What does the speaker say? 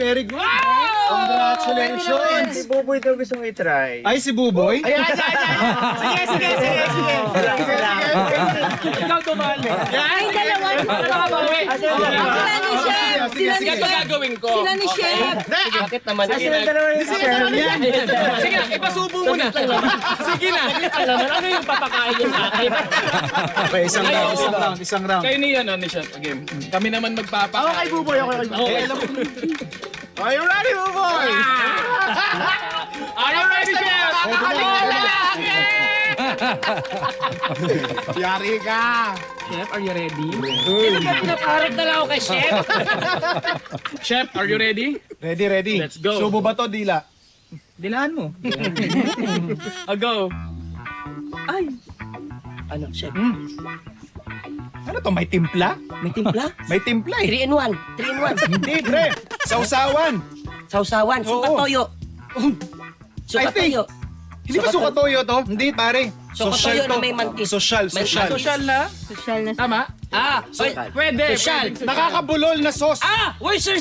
very good. Si Congratulations. Buboy daw gusto mo i-try. Ay, si Buboy? Sige. Ikaw tumali. Ay, dalawa. Sila ni Chef. Gagawin ko. Sila ni Chef. Bakit naman? Kasi yung dalawa yung Sige, ipasubo mo na. Sige na. Alam mo, ano yung papakain niyo sa akin? Okay, isang round. Kayo ni Shot game. Kami naman magpapakain. Ako kay Buboy, ako kay Buboy. Are you ready, Buboy? Are you ready, Chef? Yari ka. Chef, are you ready? Pinaparap na lang ako kay Chef. Chef, are you ready? Ready. Let's go. Subo ba to, dila? Dilaan mo. Go. Ano, Chef? Ano to, may timpla? May timpla? May timpla eh. 3 in 1. 3 in 1. Hindi, pre. Sausawan. Sausawan. Oo. Sukatoyo. Sukatoyo. Hindi ba sukatoyo to? Hindi, pare. Sukatoyo na may mantis. Social. Social na? Social na. Tama? Ah, Pwede. Social. Pwede. Nakakabulol na sauce. Ah! Uy, sir.